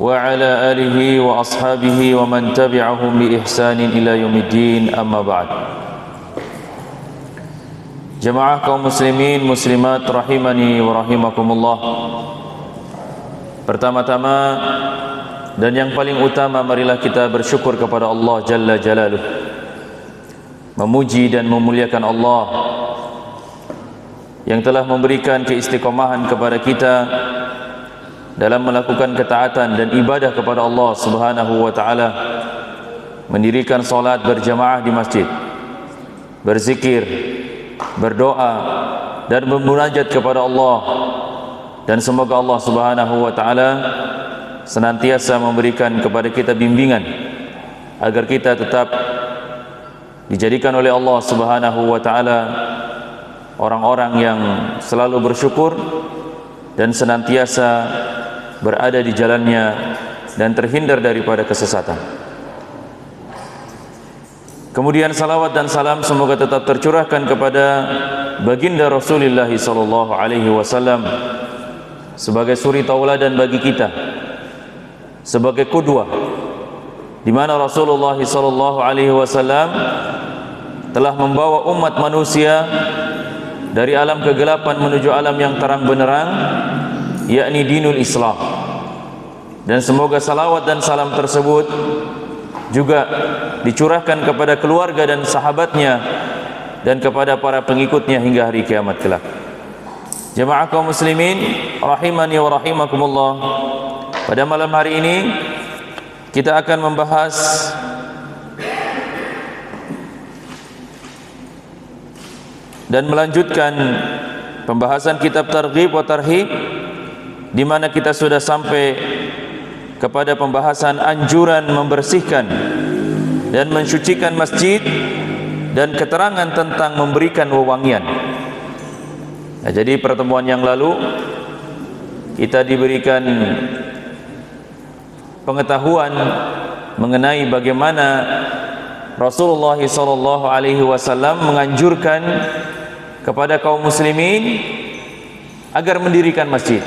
وعلى آله وأصحابه ومن تبعهم بإحسان إلى يوم الدين أما بعد. Jemaah kaum muslimin muslimat rahimani wa rahimakumullah. Pertama-tama dan yang paling utama, marilah kita bersyukur kepada Allah Jalla Jalaluh, memuji dan memuliakan Allah yang telah memberikan keistiqomahan kepada kita dalam melakukan ketaatan dan ibadah kepada Allah Subhanahu wa taala, mendirikan salat berjamaah di masjid, berzikir, berdoa dan bermunajat kepada Allah, dan semoga Allah Subhanahu wa taala senantiasa memberikan kepada kita bimbingan agar kita tetap dijadikan oleh Allah Subhanahu wa taala orang-orang yang selalu bersyukur dan senantiasa berada di jalannya dan terhindar daripada kesesatan. Kemudian salawat dan salam semoga tetap tercurahkan kepada baginda Rasulullah sallallahu alaihi wasallam sebagai suri tauladan bagi kita, sebagai qudwah, di mana Rasulullah sallallahu alaihi wasallam telah membawa umat manusia dari alam kegelapan menuju alam yang terang benderang, yakni dinul Islam. Dan semoga salawat dan salam tersebut juga dicurahkan kepada keluarga dan sahabatnya dan kepada para pengikutnya hingga hari kiamat kelak. Jemaah kaum muslimin rahimani wa rahimakumullah, pada malam hari ini kita akan membahas dan melanjutkan pembahasan kitab Targhib wa Tarhib, di mana kita sudah sampai kepada pembahasan anjuran membersihkan dan mensucikan masjid dan keterangan tentang memberikan wewangian. Nah, jadi pertemuan yang lalu kita diberikan pengetahuan mengenai bagaimana Rasulullah sallallahu alaihi wasallam menganjurkan kepada kaum muslimin agar mendirikan masjid.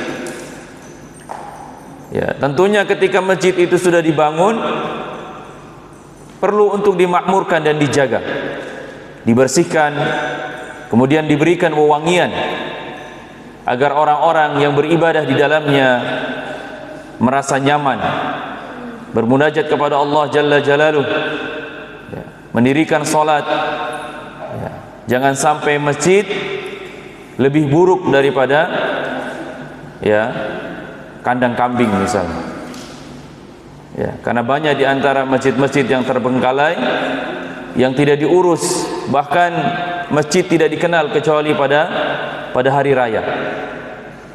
Ya, tentunya ketika masjid itu sudah dibangun, perlu untuk dimakmurkan dan dijaga, dibersihkan, kemudian diberikan wewangian agar orang-orang yang beribadah di dalamnya merasa nyaman, bermunajat kepada Allah Jalla Jalaluh, ya, mendirikan salat. Ya, jangan sampai masjid lebih buruk daripada kandang kambing misalnya. Ya, karena banyak di antara masjid-masjid yang terbengkalai, yang tidak diurus, bahkan masjid tidak dikenal kecuali pada hari raya.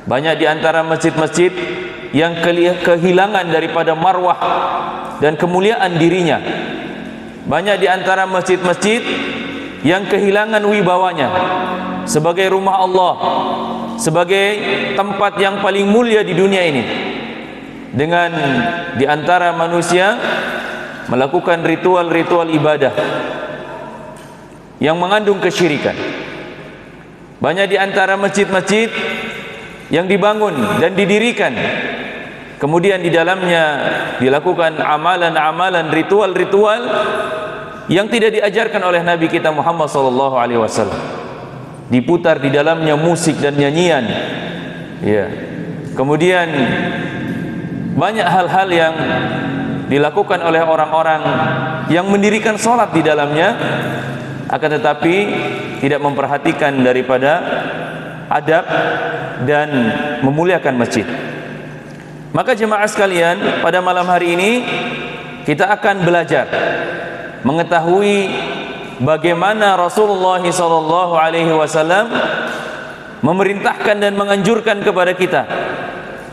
Banyak di antara masjid-masjid yang kehilangan daripada marwah dan kemuliaan dirinya. Banyak di antara masjid-masjid yang kehilangan wibawanya sebagai rumah Allah, sebagai tempat yang paling mulia di dunia ini, dengan di antara manusia melakukan ritual-ritual ibadah yang mengandung kesyirikan. Banyak di antara masjid-masjid yang dibangun dan didirikan, kemudian di dalamnya dilakukan amalan-amalan, ritual-ritual yang tidak diajarkan oleh Nabi kita Muhammad sallallahu alaihi wasallam. Diputar di dalamnya musik dan nyanyian. Ya. Kemudian banyak hal-hal yang dilakukan oleh orang-orang yang mendirikan salat di dalamnya, akan tetapi tidak memperhatikan daripada adab dan memuliakan masjid. Maka jemaah sekalian, pada malam hari ini kita akan belajar mengetahui bagaimana Rasulullah sallallahu alaihi wasallam memerintahkan dan menganjurkan kepada kita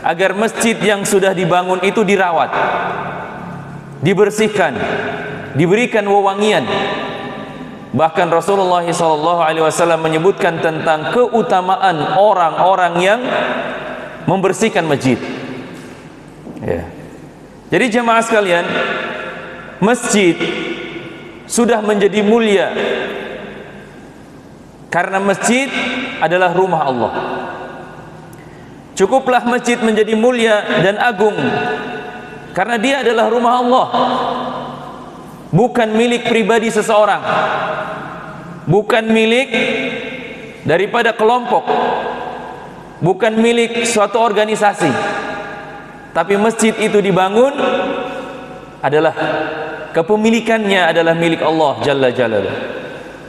agar masjid yang sudah dibangun itu dirawat, dibersihkan, diberikan wewangian. Bahkan Rasulullah sallallahu alaihi wasallam menyebutkan tentang keutamaan orang-orang yang membersihkan masjid. Ya. Jadi jemaah sekalian, masjid sudah menjadi mulia karena masjid adalah rumah Allah. Cukuplah masjid menjadi mulia dan agung karena dia adalah rumah Allah, bukan milik pribadi seseorang, bukan milik daripada kelompok, bukan milik suatu organisasi. Tapi masjid itu dibangun adalah kepemilikannya adalah milik Allah Jalla Jalaluhu.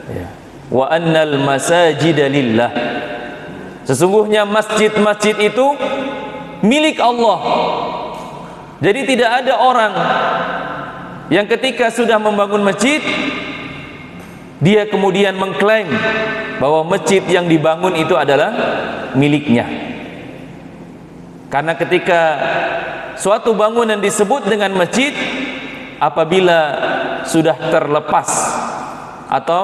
Ya. Wa annal masajida lillah. Sesungguhnya masjid-masjid itu milik Allah. Jadi tidak ada orang yang ketika sudah membangun masjid dia kemudian mengklaim bahwa masjid yang dibangun itu adalah miliknya. Karena ketika suatu bangunan disebut dengan masjid apabila sudah terlepas atau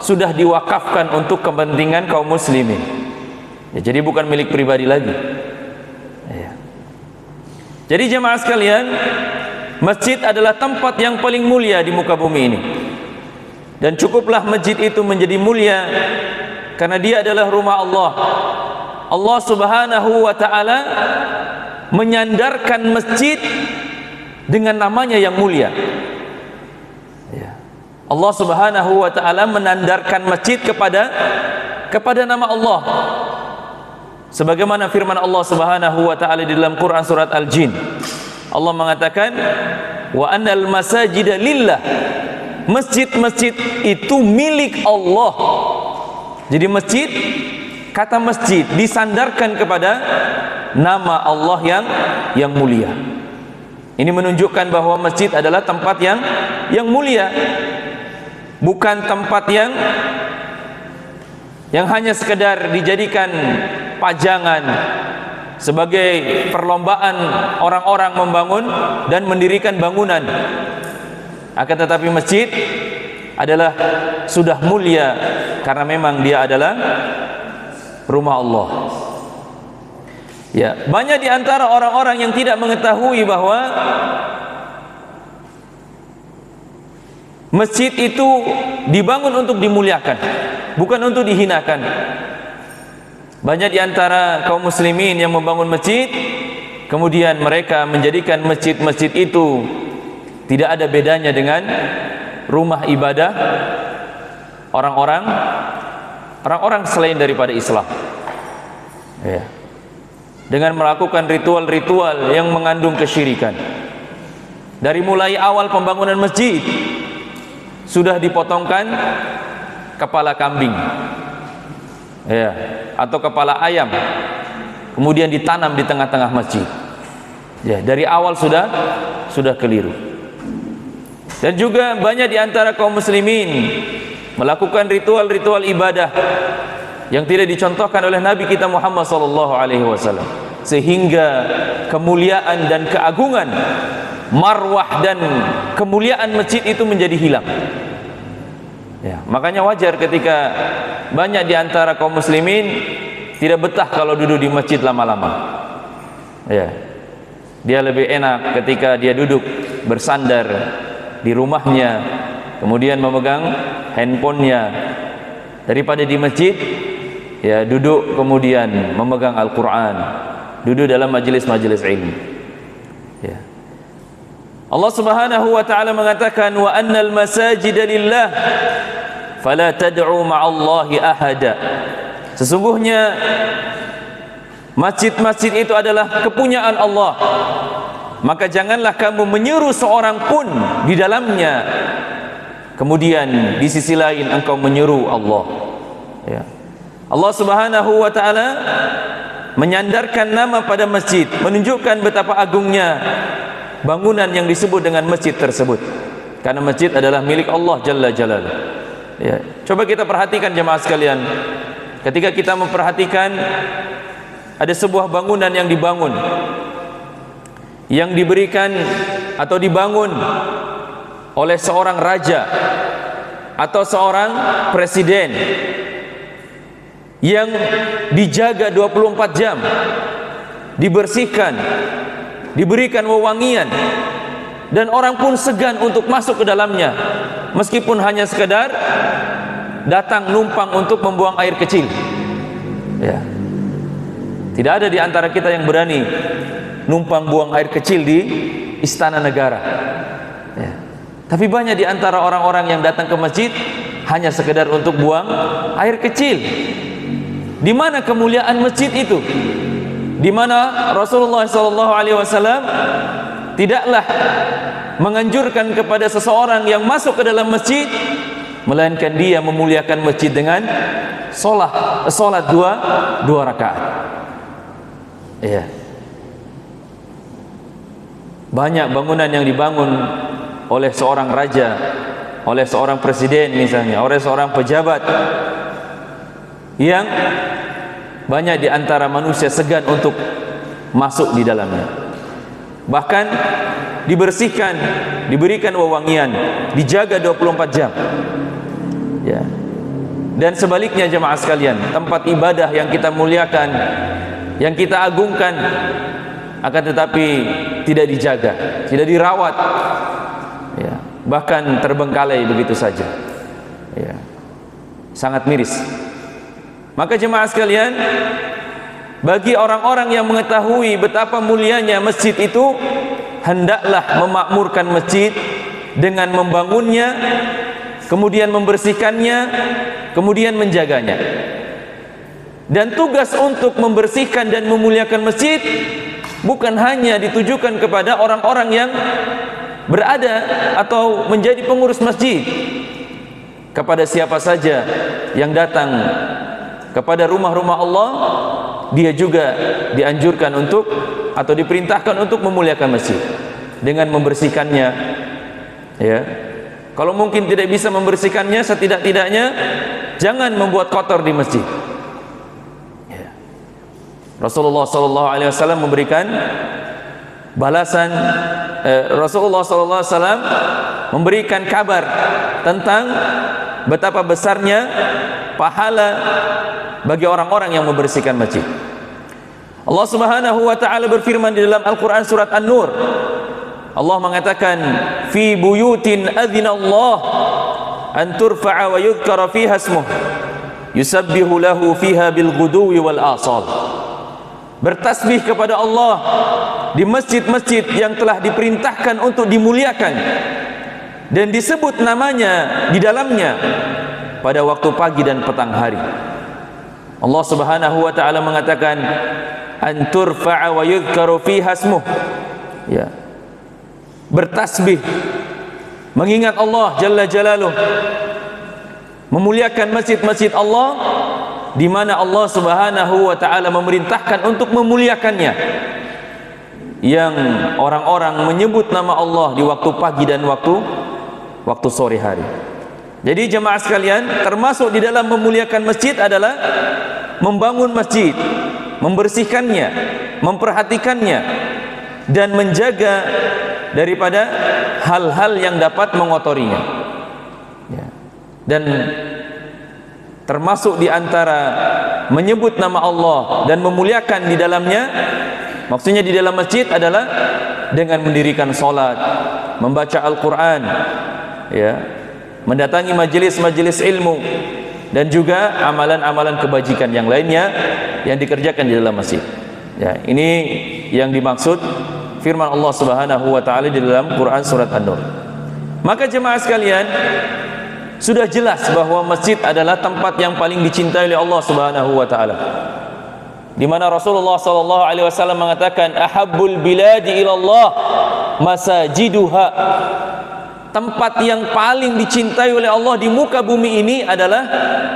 sudah diwakafkan untuk kepentingan kaum muslimin, ya, jadi bukan milik pribadi lagi, ya. Jadi jemaah sekalian, masjid adalah tempat yang paling mulia di muka bumi ini, dan cukuplah masjid itu menjadi mulia karena dia adalah rumah Allah. Allah Subhanahu wa ta'ala menyandarkan masjid dengan namanya yang mulia, ya. Allah Subhanahu wa ta'ala menandarkan masjid kepada nama Allah, sebagaimana firman Allah Subhanahu wa ta'ala di dalam Quran surat Al-Jin. Allah mengatakan wa annal masajida lillah, masjid-masjid itu milik Allah. Jadi masjid, kata masjid disandarkan kepada nama Allah yang mulia. Ini menunjukkan bahwa masjid adalah tempat yang mulia, bukan tempat yang hanya sekedar dijadikan pajangan sebagai perlombaan orang-orang membangun dan mendirikan bangunan. Akan tetapi masjid adalah sudah mulia karena memang dia adalah rumah Allah. Ya, banyak di antara orang-orang yang tidak mengetahui bahwa masjid itu dibangun untuk dimuliakan, bukan untuk dihinakan. Banyak di antara kaum muslimin yang membangun masjid, kemudian mereka menjadikan masjid-masjid itu tidak ada bedanya dengan rumah ibadah orang-orang selain daripada Islam, ya. Dengan melakukan ritual-ritual yang mengandung kesyirikan. Dari mulai awal pembangunan masjid sudah dipotongkan kepala kambing, ya, atau kepala ayam, kemudian ditanam di tengah-tengah masjid. Ya, dari awal sudah keliru. Dan juga banyak di antara kaum muslimin melakukan ritual-ritual ibadah yang tidak dicontohkan oleh Nabi kita Muhammad SAW, sehingga kemuliaan dan keagungan, marwah dan kemuliaan masjid itu menjadi hilang. Ya, makanya wajar ketika banyak di antara kaum muslimin tidak betah kalau duduk di masjid lama-lama. Ya, dia lebih enak ketika dia duduk bersandar di rumahnya, kemudian memegang handphonenya, daripada di masjid, ya, duduk kemudian memegang Al-Quran, duduk dalam majelis-majelis ilmu, ya. Allah Subhanahu wa ta'ala mengatakan wa annal masajida lillah fala tad'u ma'allahi ahada. Sesungguhnya masjid-masjid itu adalah kepunyaan Allah, maka janganlah kamu menyeru seorang pun di dalamnya kemudian di sisi lain engkau menyeru Allah, ya. Allah Subhanahu wa ta'ala menyandarkan nama pada masjid, menunjukkan betapa agungnya bangunan yang disebut dengan masjid tersebut, karena masjid adalah milik Allah Jalla Jalaluhu, ya. Coba kita perhatikan jemaah sekalian, ketika kita memperhatikan ada sebuah bangunan yang dibangun, yang diberikan atau dibangun oleh seorang raja atau seorang presiden, yang dijaga 24 jam, dibersihkan, diberikan wewangian, dan orang pun segan untuk masuk ke dalamnya, meskipun hanya sekedar datang numpang untuk membuang air kecil, ya. Tidak ada di antara kita yang berani numpang buang air kecil di istana negara. Ya. Tapi banyak di antara orang-orang yang datang ke masjid hanya sekedar untuk buang air kecil. Di mana kemuliaan masjid itu? Di mana Rasulullah SAW tidaklah menganjurkan kepada seseorang yang masuk ke dalam masjid, melainkan dia memuliakan masjid dengan salat dua rakaat. Iya. Banyak bangunan yang dibangun oleh seorang raja, oleh seorang presiden misalnya, oleh seorang pejabat, yang banyak di antara manusia segan untuk masuk di dalamnya. Bahkan dibersihkan, diberikan wewangian, dijaga 24 jam. Ya. Dan sebaliknya jemaah sekalian, tempat ibadah yang kita muliakan, yang kita agungkan, akan tetapi tidak dijaga, tidak dirawat, ya, bahkan terbengkalai begitu saja, ya, sangat miris. Maka jemaah sekalian, bagi orang-orang yang mengetahui betapa mulianya masjid itu, hendaklah memakmurkan masjid dengan membangunnya, kemudian membersihkannya, kemudian menjaganya. Dan tugas untuk membersihkan dan memuliakan masjid bukan hanya ditujukan kepada orang-orang yang berada atau menjadi pengurus masjid. Kepada siapa saja yang datang kepada rumah-rumah Allah, dia juga dianjurkan untuk atau diperintahkan untuk memuliakan masjid dengan membersihkannya. Ya. Kalau mungkin tidak bisa membersihkannya, setidak-tidaknya jangan membuat kotor di masjid. Ya. Rasulullah SAW memberikan balasan. Rasulullah SAW memberikan kabar tentang betapa besarnya pahala bagi orang-orang yang membersihkan masjid. Allah Subhanahu wa taala berfirman di dalam Al-Qur'an surat An-Nur. Allah mengatakan, "Fi buyutin adzinallah an turfa'a wa yudhkara fiha ismuh, yusabbihu lahu fiha bil ghuduwi wal asal." Bertasbih kepada Allah di masjid-masjid yang telah diperintahkan untuk dimuliakan dan disebut namanya di dalamnya pada waktu pagi dan petang hari. Allah Subhanahu wa taala mengatakan, "An turfa'a wa yudhkaru fiha ismuh." Ya. Bertasbih, mengingat Allah Jalla Jalaluh, memuliakan masjid-masjid Allah di mana Allah Subhanahu wa taala memerintahkan untuk memuliakannya, yang orang-orang menyebut nama Allah di waktu pagi dan waktu sore hari. Jadi jemaah sekalian, termasuk di dalam memuliakan masjid adalah membangun masjid, membersihkannya, memperhatikannya, dan menjaga daripada hal-hal yang dapat mengotorinya. Ya. Dan termasuk di antara menyebut nama Allah dan memuliakan di dalamnya, maksudnya di dalam masjid adalah dengan mendirikan salat, membaca Al-Quran, ya, mendatangi majelis-majelis ilmu, dan juga amalan-amalan kebajikan yang lainnya yang dikerjakan di dalam masjid. Ya, ini yang dimaksud firman Allah Subhanahu wa taala di dalam Quran surat An-Nur. Maka jemaah sekalian, sudah jelas bahwa masjid adalah tempat yang paling dicintai oleh Allah Subhanahu wa taala. Di mana Rasulullah sallallahu alaihi wasallam mengatakan, "Ahabbul biladi ilallah masajiduha." Tempat yang paling dicintai oleh Allah di muka bumi ini adalah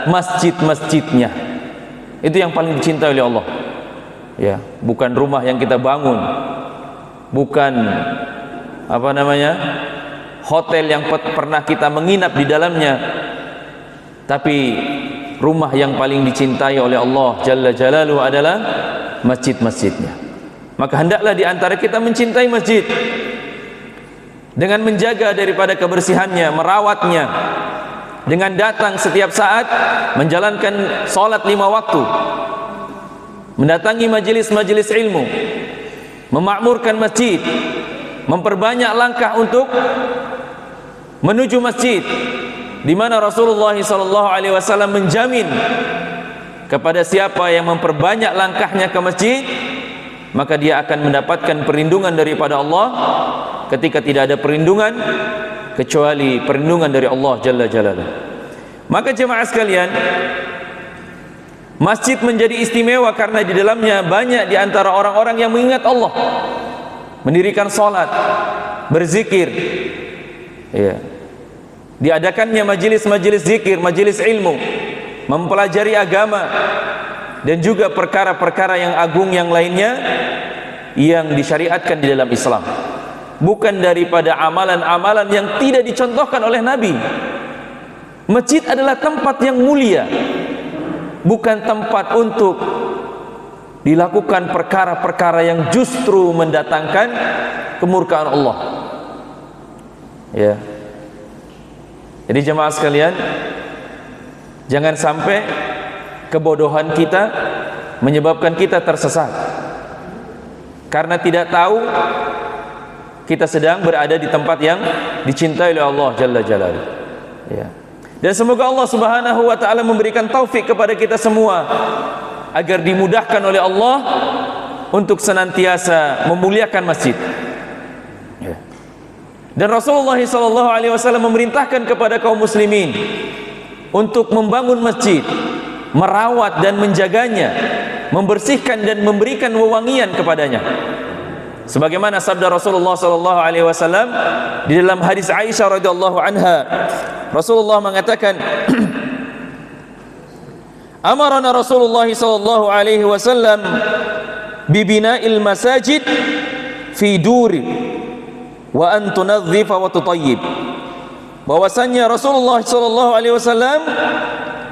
masjid-masjidnya. Itu yang paling dicintai oleh Allah. Ya, bukan rumah yang kita bangun, bukan hotel yang pernah kita menginap di dalamnya, tapi rumah yang paling dicintai oleh Allah Jalla Jalaluhu adalah masjid-masjidnya. Maka hendaklah di antara kita mencintai masjid dengan menjaga daripada kebersihannya, merawatnya, dengan datang setiap saat, menjalankan salat 5 waktu, mendatangi majelis-majelis ilmu, memakmurkan masjid, memperbanyak langkah untuk menuju masjid, di mana Rasulullah SAW menjamin kepada siapa yang memperbanyak langkahnya ke masjid, maka dia akan mendapatkan perlindungan daripada Allah ketika tidak ada perlindungan kecuali perlindungan dari Allah Jalla Jalaluhu. Maka jemaah sekalian, masjid menjadi istimewa karena di dalamnya banyak di antara orang-orang yang mengingat Allah, mendirikan salat, berzikir, ya. Diadakannya majelis-majelis zikir, majelis ilmu, mempelajari agama, dan juga perkara-perkara yang agung yang lainnya yang disyariatkan di dalam Islam, bukan daripada amalan-amalan yang tidak dicontohkan oleh Nabi. Masjid adalah tempat yang mulia, bukan tempat untuk dilakukan perkara-perkara yang justru mendatangkan kemurkaan Allah, ya. Jadi jemaah sekalian, jangan sampai kebodohan kita menyebabkan kita tersesat karena tidak tahu kita sedang berada di tempat yang dicintai oleh Allah Jalla Jalaluhu, ya. Dan semoga Allah Subhanahu wa taala memberikan taufik kepada kita semua agar dimudahkan oleh Allah untuk senantiasa memuliakan masjid, ya. Dan Rasulullah SAW memerintahkan kepada kaum muslimin untuk membangun masjid, merawat dan menjaganya, membersihkan dan memberikan wewangian kepadanya. Sebagaimana sabda Rasulullah SAW di dalam hadis Aisyah radhiyallahu anha, Rasulullah mengatakan, amarana Rasulullah SAW bibina'il masajid fi duri wa an tunadhifa wa tutayyib. Bahwasanya Rasulullah SAW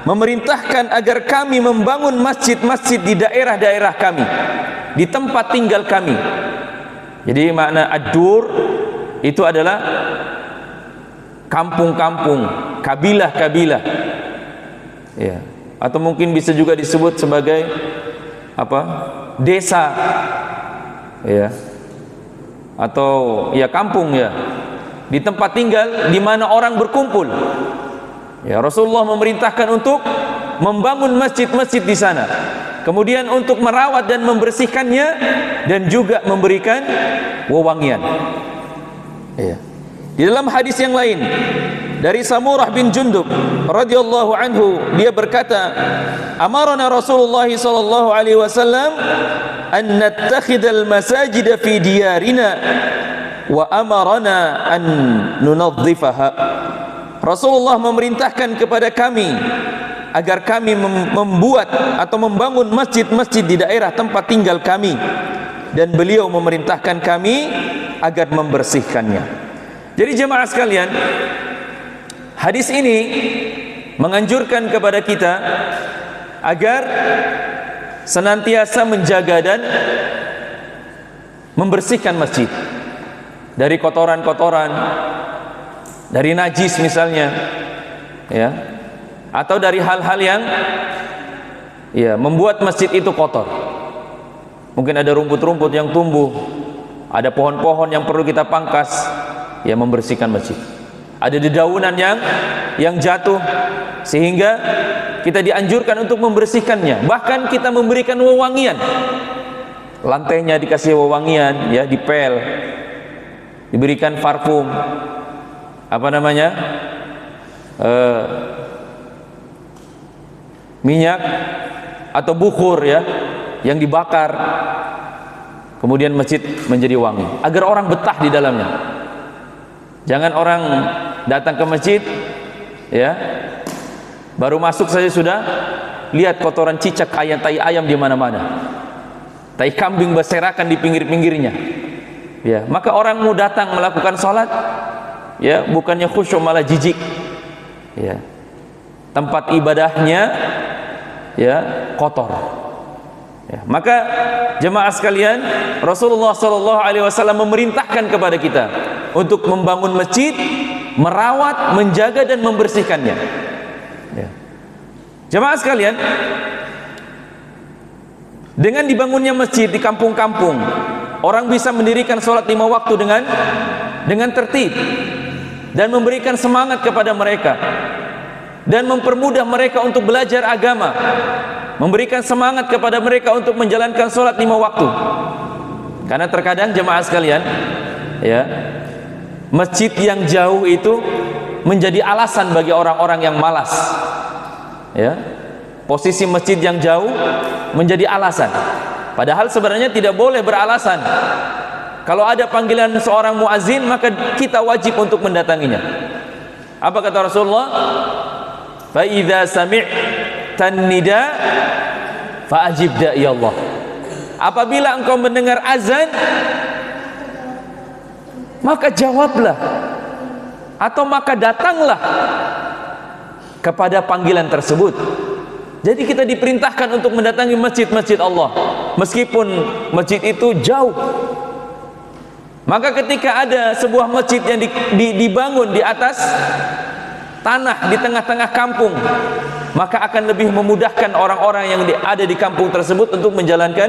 memerintahkan agar kami membangun masjid-masjid di daerah-daerah kami, di tempat tinggal kami. Jadi makna ad-dur itu adalah kampung-kampung, kabilah-kabilah, ya. Atau mungkin bisa juga disebut sebagai apa? Desa, ya. Atau ya kampung, ya. Di tempat tinggal di mana orang berkumpul. Ya, Rasulullah memerintahkan untuk membangun masjid-masjid di sana. Kemudian untuk merawat dan membersihkannya dan juga memberikan wewangian. Ya. Di dalam hadis yang lain dari Samurah bin Jundub radhiyallahu anhu, dia berkata, amarna Rasulullah sallallahu alaihi wasallam an nattakhidal masajid fi diyarina wa amarna an nunadhifaha. Rasulullah memerintahkan kepada kami agar kami membuat atau membangun masjid-masjid di daerah tempat tinggal kami, dan beliau memerintahkan kami agar membersihkannya. Jadi jemaah sekalian, hadis ini menganjurkan kepada kita agar senantiasa menjaga dan membersihkan masjid dari kotoran-kotoran, dari najis misalnya, ya, atau dari hal-hal yang ya membuat masjid itu kotor. Mungkin ada rumput-rumput yang tumbuh, ada pohon-pohon yang perlu kita pangkas, ya, membersihkan masjid. Ada dedaunan yang jatuh sehingga kita dianjurkan untuk membersihkannya. Bahkan kita memberikan wewangian, lantainya dikasih wewangian, ya, dipel, diberikan parfum, apa namanya, minyak atau bukhur, ya, yang dibakar, kemudian masjid menjadi wangi agar orang betah di dalamnya. Jangan orang datang ke masjid, ya, baru masuk saja sudah lihat kotoran cicak, tai ayam di mana-mana, tai kambing berserakan di pinggir-pinggirnya, ya. Maka orang mau datang melakukan sholat, ya, bukannya khusyuk malah jijik, ya. Tempat ibadahnya, ya, kotor, ya. Maka jemaah sekalian, Rasulullah SAW memerintahkan kepada kita untuk membangun masjid, merawat, menjaga dan membersihkannya, ya. Jemaah sekalian, dengan dibangunnya masjid di kampung-kampung, orang bisa mendirikan sholat 5 waktu dengan tertib dan memberikan semangat kepada mereka dan mempermudah mereka untuk belajar agama, memberikan semangat kepada mereka untuk menjalankan sholat 5 waktu. Karena terkadang jemaah sekalian, ya, masjid yang jauh itu menjadi alasan bagi orang-orang yang malas. Ya, posisi masjid yang jauh menjadi alasan. Padahal sebenarnya tidak boleh beralasan. Kalau ada panggilan seorang muazin, maka kita wajib untuk mendatanginya. Apa kata Rasulullah? Fa idza sami'tan nida fa ajib da'i Allah. Apabila engkau mendengar azan, maka jawablah atau maka datanglah kepada panggilan tersebut. Jadi kita diperintahkan untuk mendatangi masjid-masjid Allah, meskipun masjid itu jauh. Maka ketika ada sebuah masjid yang dibangun di atas tanah di tengah-tengah kampung, maka akan lebih memudahkan orang-orang yang ada di kampung tersebut untuk menjalankan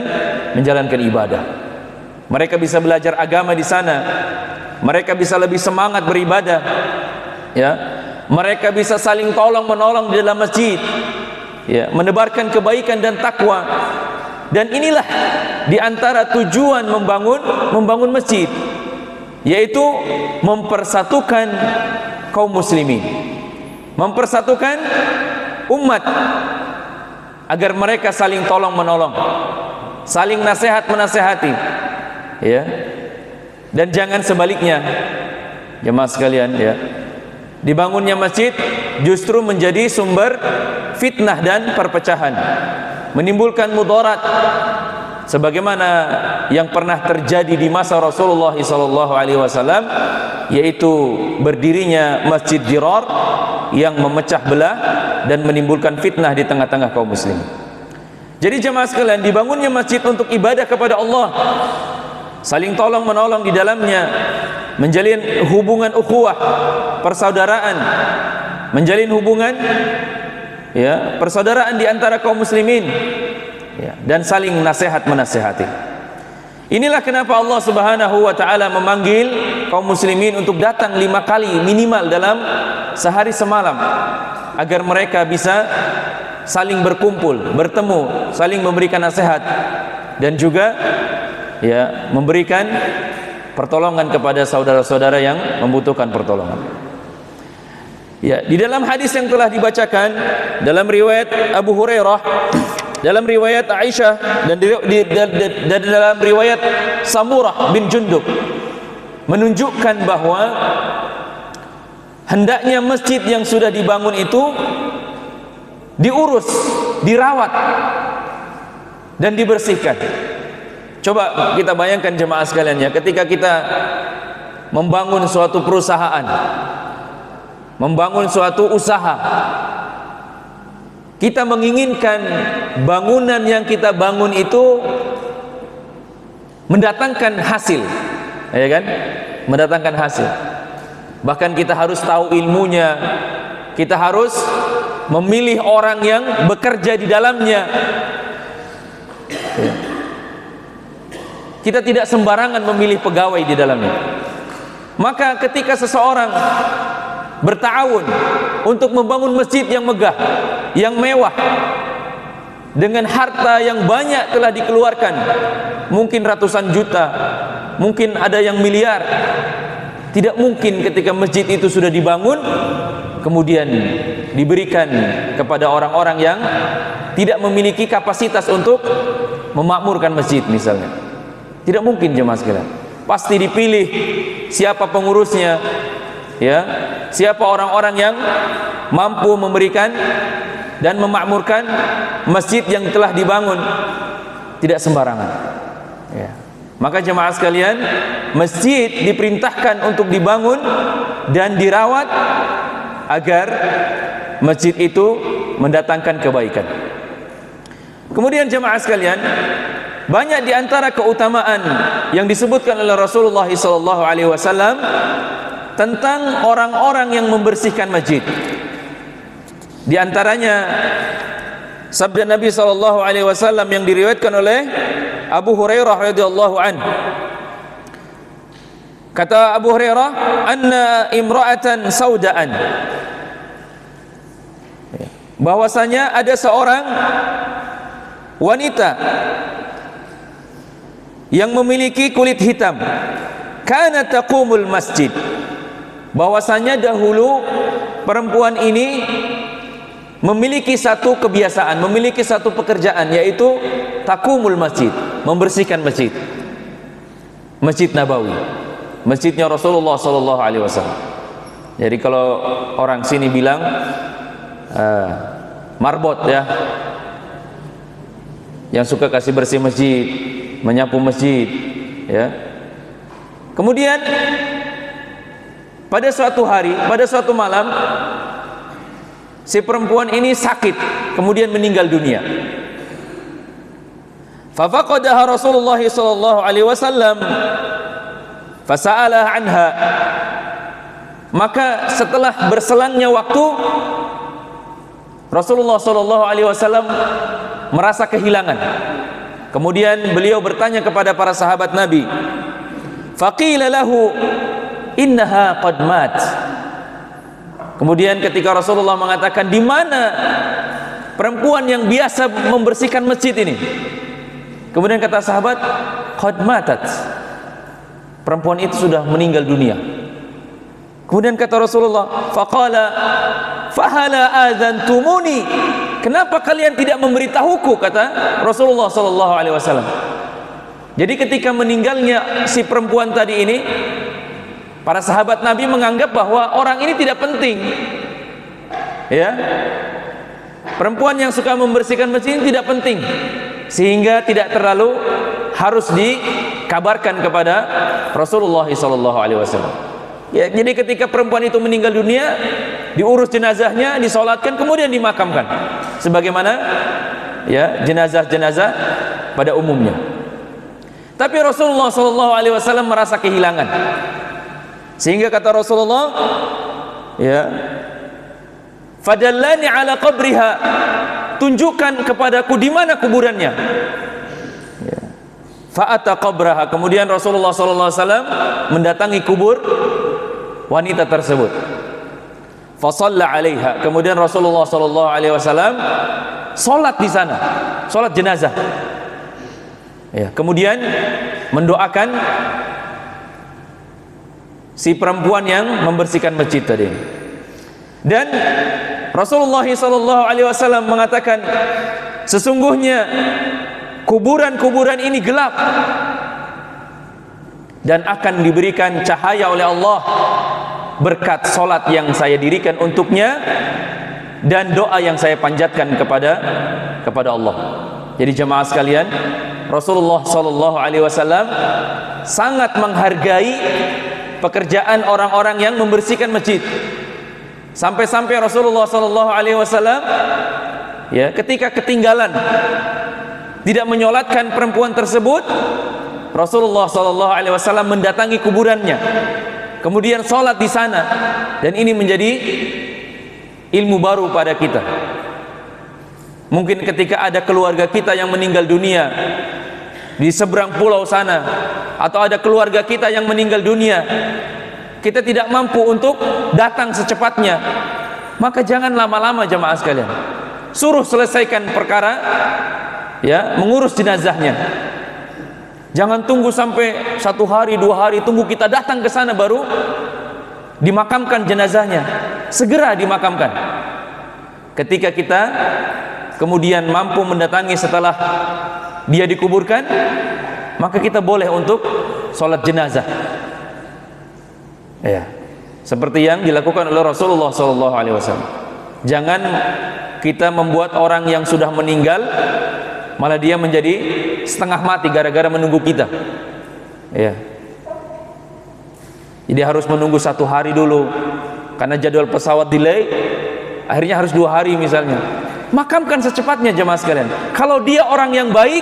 ibadah. Mereka bisa belajar agama di sana. Mereka bisa lebih semangat beribadah. Ya, mereka bisa saling tolong menolong di dalam masjid. Ya, menebarkan kebaikan dan takwa. Dan inilah di antara tujuan membangun masjid, yaitu mempersatukan kaum muslimin, mempersatukan umat agar mereka saling tolong menolong, saling nasihat menasehati, ya. Dan jangan sebaliknya, jemaah sekalian, ya. Dibangunnya masjid justru menjadi sumber fitnah dan perpecahan, menimbulkan mudarat sebagaimana yang pernah terjadi di masa Rasulullah SAW, yaitu berdirinya Masjid Dirar yang memecah belah dan menimbulkan fitnah di tengah-tengah kaum muslimin. Jadi jemaah sekalian, dibangunnya masjid untuk ibadah kepada Allah, saling tolong menolong di dalamnya, menjalin hubungan ukhuwah, persaudaraan, menjalin hubungan, ya, persaudaraan di antara kaum muslimin, ya, dan saling nasihat menasihati. Inilah kenapa Allah Subhanahu wa taala memanggil kaum muslimin untuk datang 5 kali minimal dalam sehari semalam, agar mereka bisa saling berkumpul, bertemu, saling memberikan nasihat, dan juga, ya, memberikan pertolongan kepada saudara-saudara yang membutuhkan pertolongan. Ya, di dalam hadis yang telah dibacakan dalam riwayat Abu Hurairah, dalam riwayat Aisyah, dan dalam riwayat Samurah bin Jundub, menunjukkan bahwa hendaknya masjid yang sudah dibangun itu diurus, dirawat, dan dibersihkan. Coba kita bayangkan jemaah sekalian, ya, ketika kita membangun suatu perusahaan, membangun suatu usaha, kita menginginkan bangunan yang kita bangun itu mendatangkan hasil, ya kan? Mendatangkan hasil. Bahkan kita harus tahu ilmunya, kita harus memilih orang yang bekerja di dalamnya. Kita tidak sembarangan memilih pegawai di dalamnya. Maka ketika seseorang bertawun untuk membangun masjid yang megah, yang mewah, dengan harta yang banyak telah dikeluarkan, mungkin ratusan juta, mungkin ada yang miliar, tidak mungkin ketika masjid itu sudah dibangun kemudian diberikan kepada orang-orang yang tidak memiliki kapasitas untuk memakmurkan masjid misalnya. Tidak mungkin jemaah sekalian. Pasti dipilih siapa pengurusnya, ya, siapa orang-orang yang mampu memberikan dan memakmurkan masjid yang telah dibangun. Tidak sembarangan, ya. Maka jemaah sekalian, masjid diperintahkan untuk dibangun dan dirawat agar masjid itu mendatangkan kebaikan. Kemudian jemaah sekalian, banyak di antara keutamaan yang disebutkan oleh Rasulullah SAW tentang orang-orang yang membersihkan masjid. Di antaranya sabda Nabi SAW yang diriwayatkan oleh Abu Hurairah radhiyallahu anhu. Kata Abu Hurairah, anna imra'atan saudaan, bahwasanya ada seorang wanita yang memiliki kulit hitam, kana taqumul masjid, bahwasanya dahulu perempuan ini memiliki satu kebiasaan, memiliki satu pekerjaan, yaitu takumul masjid, membersihkan masjid, Masjid Nabawi, masjidnya Rasulullah sallallahu alaihi wasallam. Jadi kalau orang sini bilang marbot ya, yang suka kasih bersih masjid, menyapu masjid ya. Kemudian pada suatu hari, pada suatu malam, si perempuan ini sakit, kemudian meninggal dunia. Fafaqadaha Rasulullah sallallahu alaihi wasallam fasa'alah anha. Maka setelah berselangnya waktu, Rasulullah sallallahu alaihi wasallam merasa kehilangan. Kemudian beliau bertanya kepada para sahabat Nabi. Faqila lahu innaha qad mat. Kemudian ketika Rasulullah mengatakan, di mana perempuan yang biasa membersihkan masjid ini? Kemudian kata sahabat, qad matat. Perempuan itu sudah meninggal dunia. Kemudian kata Rasulullah, faqala fahala adzantumuni. Kenapa kalian tidak memberitahuku, kata Rasulullah sallallahu alaihi wasallam. Jadi ketika meninggalnya si perempuan tadi ini, para sahabat Nabi menganggap bahwa orang ini tidak penting. Ya. Perempuan yang suka membersihkan masjid ini tidak penting, sehingga tidak terlalu harus dikabarkan kepada Rasulullah sallallahu alaihi wasallam. Ya, jadi ketika perempuan itu meninggal dunia, diurus jenazahnya, disolatkan, kemudian dimakamkan, sebagaimana ya jenazah-jenazah pada umumnya. Tapi Rasulullah sallallahu alaihi wasallam merasa kehilangan, sehingga kata Rasulullah, ya, fadallani ala qabriha, tunjukkan kepadaku di mana kuburannya. Ya. Fa'ata qabraha, kemudian Rasulullah sallallahu alaihi wasallam mendatangi kubur wanita tersebut. Fasalla 'alaiha, kemudian Rasulullah sallallahu alaihi wasallam salat di sana, salat jenazah. Ya, kemudian mendoakan si perempuan yang membersihkan masjid tadi. Dan Rasulullah sallallahu alaihi wasallam mengatakan, sesungguhnya kuburan-kuburan ini gelap dan akan diberikan cahaya oleh Allah berkat solat yang saya dirikan untuknya dan doa yang saya panjatkan kepada Allah. Jadi jemaah sekalian, Rasulullah sallallahu alaihi wasallam sangat menghargai pekerjaan orang-orang yang membersihkan masjid. Sampai-sampai Rasulullah sallallahu alaihi wasallam ya, ketika ketinggalan tidak menyolatkan perempuan tersebut, Rasulullah sallallahu alaihi wasallam mendatangi kuburannya, kemudian sholat di sana. Dan ini menjadi ilmu baru pada kita. Mungkin ketika ada keluarga kita yang meninggal dunia di seberang pulau sana, atau ada keluarga kita yang meninggal dunia, kita tidak mampu untuk datang secepatnya, maka jangan lama-lama jemaah sekalian, suruh selesaikan perkara, ya, mengurus jenazahnya. Jangan tunggu sampai 1 hari 2 hari, tunggu kita datang ke sana baru dimakamkan jenazahnya. Segera dimakamkan. Ketika kita kemudian mampu mendatangi setelah dia dikuburkan, maka kita boleh untuk sholat jenazah. Ya, seperti yang dilakukan oleh Rasulullah SAW. Jangan kita membuat orang yang sudah meninggal malah dia menjadi setengah mati gara-gara menunggu kita. Ya. Jadi harus menunggu 1 hari dulu karena jadwal pesawat delay, akhirnya harus 2 hari misalnya. Makamkan secepatnya jemaah sekalian. Kalau dia orang yang baik,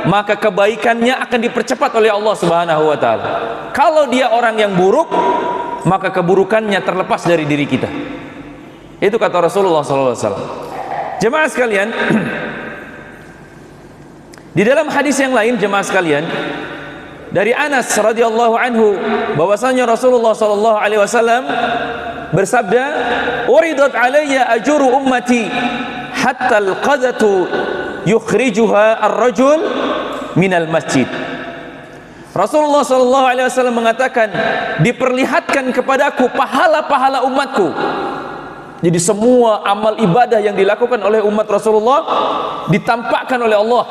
maka kebaikannya akan dipercepat oleh Allah Subhanahu wa taala. Kalau dia orang yang buruk, maka keburukannya terlepas dari diri kita. Itu kata Rasulullah SAW. Jemaah sekalian, di dalam hadis yang lain jemaah sekalian, dari Anas radhiyallahu anhu bahwasanya Rasulullah sallallahu alaihi wasallam bersabda, "Uridat alayya ajuru ummati hatta al-qadatu yukhrijuha ar-rajul minal masjid Rasulullah SAW mengatakan, diperlihatkan kepadaku pahala-pahala umatku. Jadi semua amal ibadah yang dilakukan oleh umat Rasulullah ditampakkan oleh Allah.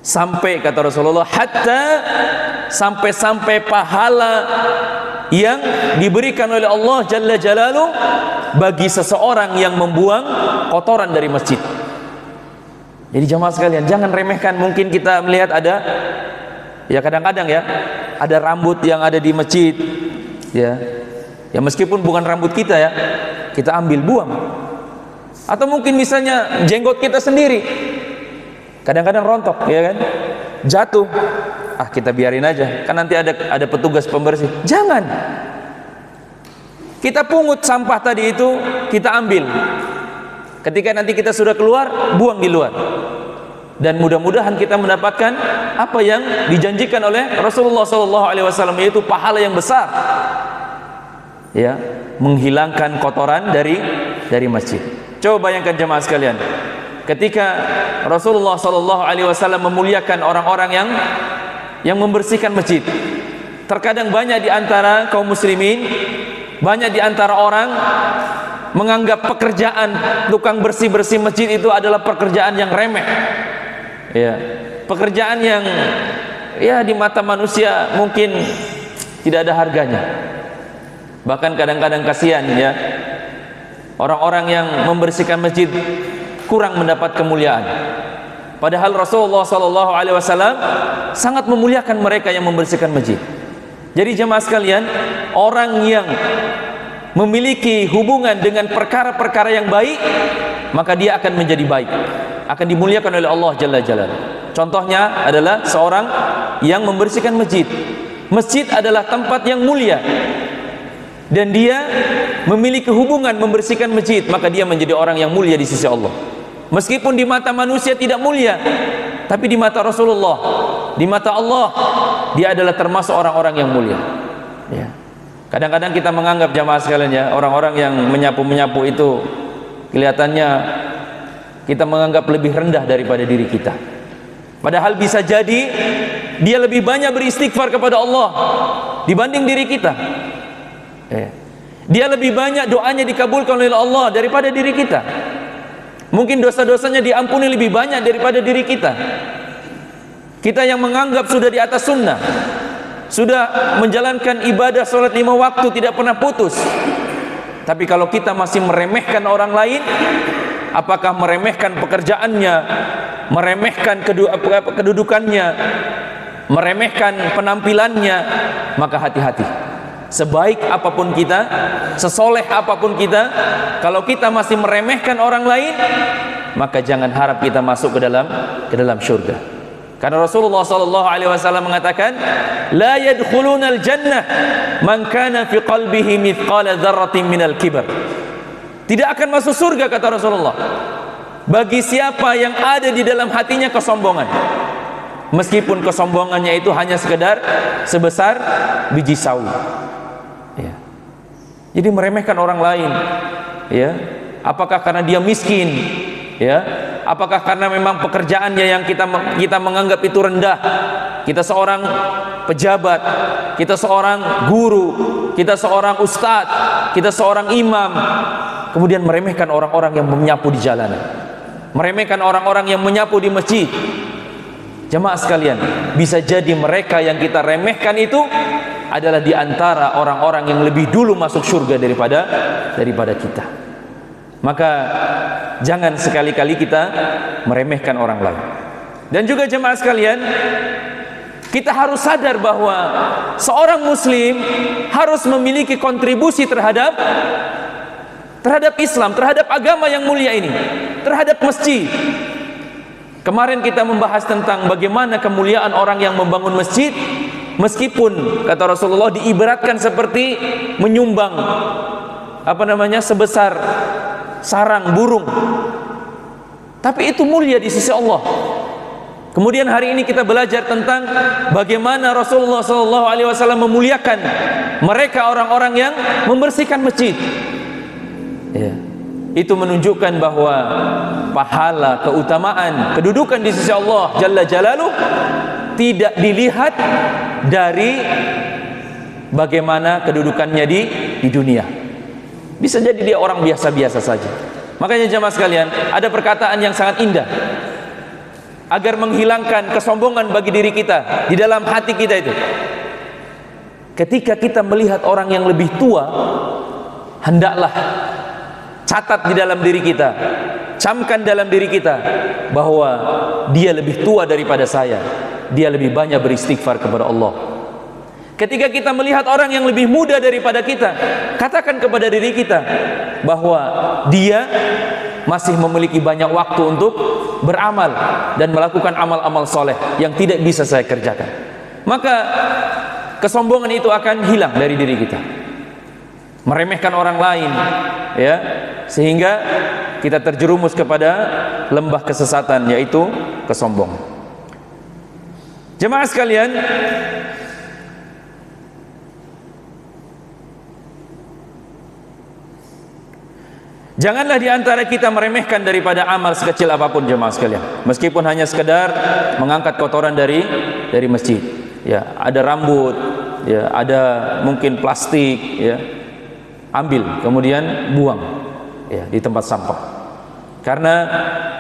Sampai kata Rasulullah, hatta sampai pahala yang diberikan oleh Allah Jalla Jalaluh bagi seseorang yang membuang kotoran dari masjid. Jadi jamaah sekalian, jangan remehkan. Mungkin kita melihat ada, ya kadang-kadang ya, ada rambut yang ada di masjid, ya meskipun bukan rambut kita ya, kita ambil buang. Atau mungkin misalnya jenggot kita sendiri, kadang-kadang rontok, ya kan, jatuh, kita biarin aja, kan nanti ada petugas pembersih. Jangan, kita pungut sampah tadi itu, kita ambil. Ketika nanti kita sudah keluar, buang di luar. Dan mudah-mudahan kita mendapatkan apa yang dijanjikan oleh Rasulullah SAW, yaitu pahala yang besar, ya, menghilangkan kotoran dari masjid. Coba bayangkan jemaah sekalian, ketika Rasulullah SAW memuliakan orang-orang yang membersihkan masjid. Terkadang banyak di antara kaum muslimin, banyak di antara orang menganggap pekerjaan tukang bersih-bersih masjid itu adalah pekerjaan yang remeh, ya, pekerjaan yang ya di mata manusia mungkin tidak ada harganya. Bahkan kadang-kadang kasihan ya, orang-orang yang membersihkan masjid kurang mendapat kemuliaan. Padahal Rasulullah SAW sangat memuliakan mereka yang membersihkan masjid. Jadi jemaah sekalian, orang yang memiliki hubungan dengan perkara-perkara yang baik, maka dia akan menjadi baik, akan dimuliakan oleh Allah Jalla Jalaluh. Contohnya adalah seorang yang membersihkan masjid. Masjid adalah tempat yang mulia, dan dia memiliki hubungan membersihkan masjid, maka dia menjadi orang yang mulia di sisi Allah. Meskipun di mata manusia tidak mulia, tapi di mata Rasulullah, di mata Allah, dia adalah termasuk orang-orang yang mulia, ya. Kadang-kadang kita menganggap jamaah sekalian ya, orang-orang yang menyapu-menyapu itu kelihatannya kita menganggap lebih rendah daripada diri kita. Padahal bisa jadi dia lebih banyak beristighfar kepada Allah dibanding diri kita. Dia lebih banyak doanya dikabulkan oleh Allah daripada diri kita. Mungkin dosa-dosanya diampuni lebih banyak daripada diri kita. Kita yang menganggap sudah di atas sunnah, sudah menjalankan ibadah salat 5 waktu tidak pernah putus, tapi kalau kita masih meremehkan orang lain, apakah meremehkan pekerjaannya, meremehkan kedudukannya, meremehkan penampilannya, maka hati-hati. Sebaik apapun kita, sesoleh apapun kita, kalau kita masih meremehkan orang lain, maka jangan harap kita masuk ke dalam syurga. Karena Rasulullah SAW mengatakan, la yadkhulunal jannah man kana fi qalbihi mithqala dzarratin minal kibr. Tidak akan masuk surga, kata Rasulullah, bagi siapa yang ada di dalam hatinya kesombongan, meskipun kesombongannya itu hanya sekedar sebesar biji sawi, ya. Jadi meremehkan orang lain, ya, apakah karena dia miskin, ya, apakah karena memang pekerjaannya yang kita menganggap itu rendah, kita seorang pejabat, kita seorang guru, kita seorang ustadz, kita seorang imam, kemudian meremehkan orang-orang yang menyapu di jalanan, meremehkan orang-orang yang menyapu di masjid. Jemaah sekalian, bisa jadi mereka yang kita remehkan itu adalah di antara orang-orang yang lebih dulu masuk surga daripada kita. Maka jangan sekali-kali kita meremehkan orang lain. Dan juga jemaah sekalian, kita harus sadar bahwa seorang muslim harus memiliki kontribusi terhadap Islam, terhadap agama yang mulia ini, terhadap masjid. Kemarin kita membahas tentang bagaimana kemuliaan orang yang membangun masjid, meskipun kata Rasulullah diibaratkan seperti menyumbang sebesar sarang burung, tapi itu mulia di sisi Allah. Kemudian hari ini kita belajar tentang bagaimana Rasulullah SAW memuliakan mereka, orang-orang yang membersihkan masjid, ya. Itu menunjukkan bahwa pahala, keutamaan, kedudukan di sisi Allah Jalla Jalaluh tidak dilihat dari bagaimana kedudukannya di dunia. Bisa jadi dia orang biasa-biasa saja. Makanya jemaah sekalian, ada perkataan yang sangat indah agar menghilangkan kesombongan bagi diri kita di dalam hati kita itu. Ketika kita melihat orang yang lebih tua, hendaklah catat di dalam diri kita, camkan dalam diri kita bahwa dia lebih tua daripada saya, dia lebih banyak beristighfar kepada Allah. Ketika kita melihat orang yang lebih muda daripada kita, katakan kepada diri kita bahwa dia masih memiliki banyak waktu untuk beramal dan melakukan amal-amal soleh yang tidak bisa saya kerjakan. Maka kesombongan itu akan hilang dari diri kita. Meremehkan orang lain, ya, sehingga kita terjerumus kepada lembah kesesatan, yaitu kesombongan. Jemaah sekalian, janganlah diantara kita meremehkan daripada amal sekecil apapun jemaah sekalian. Meskipun hanya sekedar mengangkat kotoran dari masjid. Ya, ada rambut, ya, ada mungkin plastik, ya, ambil kemudian buang, ya, di tempat sampah. Karena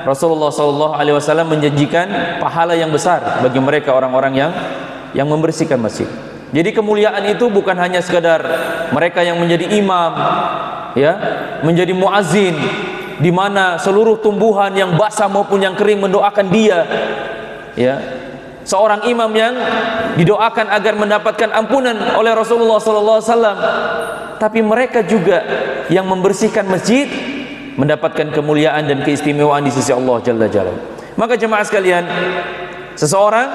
Rasulullah SAW menjanjikan pahala yang besar bagi mereka orang-orang yang membersihkan masjid. Jadi kemuliaan itu bukan hanya sekedar mereka yang menjadi imam, ya, menjadi muazzin, di mana seluruh tumbuhan yang basah maupun yang kering mendoakan dia, ya, seorang imam yang didoakan agar mendapatkan ampunan oleh Rasulullah SAW. Tapi mereka juga yang membersihkan masjid mendapatkan kemuliaan dan keistimewaan di sisi Allah Jalla Jalaluhu. Maka jemaah sekalian, seseorang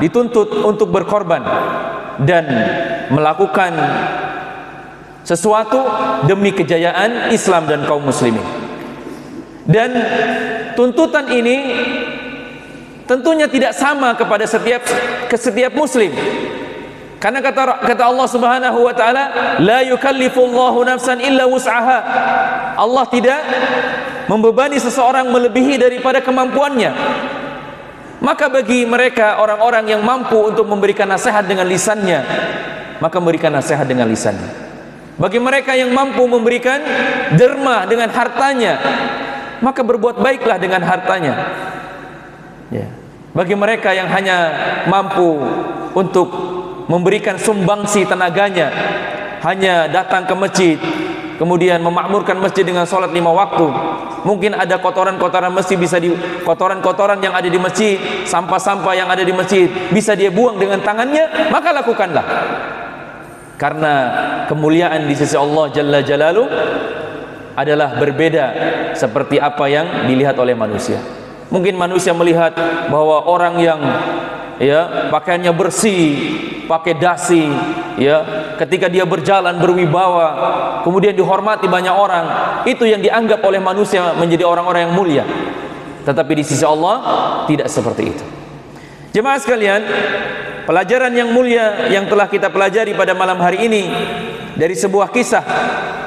dituntut untuk berkorban dan melakukan sesuatu demi kejayaan Islam dan kaum muslimin. Dan tuntutan ini tentunya tidak sama kepada setiap muslim. Karena kata Allah Subhanahu wa taala, la yukallifullahu nafsan illa wus'aha. Allah tidak membebani seseorang melebihi daripada kemampuannya. Maka bagi mereka orang-orang yang mampu untuk memberikan nasihat dengan lisannya, maka memberikan nasihat dengan lisannya. Bagi mereka yang mampu memberikan derma dengan hartanya, maka berbuat baiklah dengan hartanya, ya. Bagi mereka yang hanya mampu untuk memberikan sumbangsi tenaganya, hanya datang ke masjid, kemudian memakmurkan masjid dengan sholat 5 waktu. Mungkin ada kotoran-kotoran masjid, kotoran-kotoran yang ada di masjid, sampah-sampah yang ada di masjid, bisa dia buang dengan tangannya, maka lakukanlah. Karena kemuliaan di sisi Allah Jalla Jalaluhu adalah berbeda seperti apa yang dilihat oleh manusia. Mungkin manusia melihat bahwa orang yang, ya, pakaiannya bersih, pakai dasi, ya, ketika dia berjalan berwibawa, kemudian dihormati banyak orang, itu yang dianggap oleh manusia menjadi orang-orang yang mulia. Tetapi di sisi Allah tidak seperti itu. Jemaah sekalian, pelajaran yang mulia yang telah kita pelajari pada malam hari ini dari sebuah kisah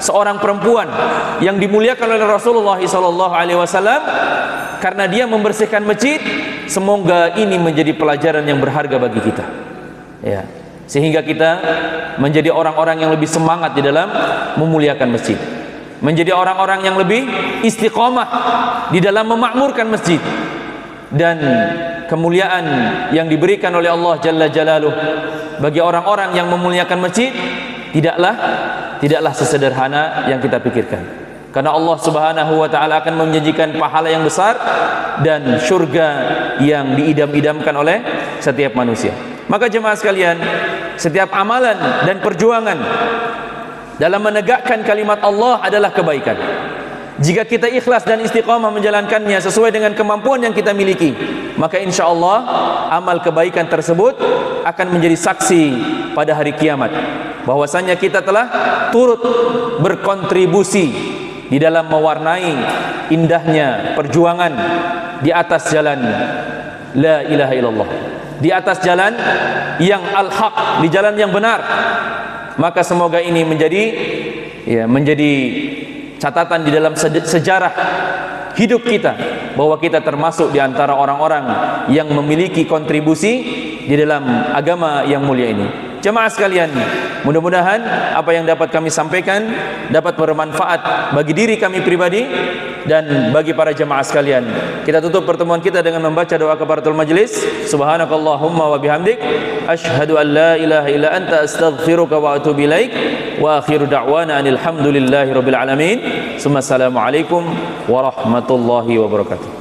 seorang perempuan yang dimuliakan oleh Rasulullah SAW karena dia membersihkan masjid. Semoga ini menjadi pelajaran yang berharga bagi kita, ya, sehingga kita menjadi orang-orang yang lebih semangat di dalam memuliakan masjid, menjadi orang-orang yang lebih istiqomah di dalam memakmurkan masjid. Dan kemuliaan yang diberikan oleh Allah Jalla Jalaluhu bagi orang-orang yang memuliakan masjid tidaklah sesederhana yang kita pikirkan. Karena Allah Subhanahu wa taala akan menjanjikan pahala yang besar dan surga yang diidam-idamkan oleh setiap manusia. Maka jemaah sekalian, setiap amalan dan perjuangan dalam menegakkan kalimat Allah adalah kebaikan. Jika kita ikhlas dan istiqamah menjalankannya sesuai dengan kemampuan yang kita miliki, maka insya Allah amal kebaikan tersebut akan menjadi saksi pada hari kiamat bahwasanya kita telah turut berkontribusi di dalam mewarnai indahnya perjuangan di atas jalan la ilaha illallah, di atas jalan yang al-haq, di jalan yang benar. Maka semoga ini menjadi catatan di dalam sejarah hidup kita bahwa kita termasuk di antara orang-orang yang memiliki kontribusi di dalam agama yang mulia ini. Jemaah sekalian, mudah-mudahan apa yang dapat kami sampaikan dapat bermanfaat bagi diri kami pribadi dan bagi para jemaah sekalian. Kita tutup pertemuan kita dengan membaca doa kafaratul majlis. Subhanakallahumma wa bihamdik, asyhadu an la ilaha illa anta, astaghfiruka wa atubu ilaik. Wa akhiru da'wana anil hamdulillahi rabbil alamin. Assalamualaikum warahmatullahi wabarakatuh.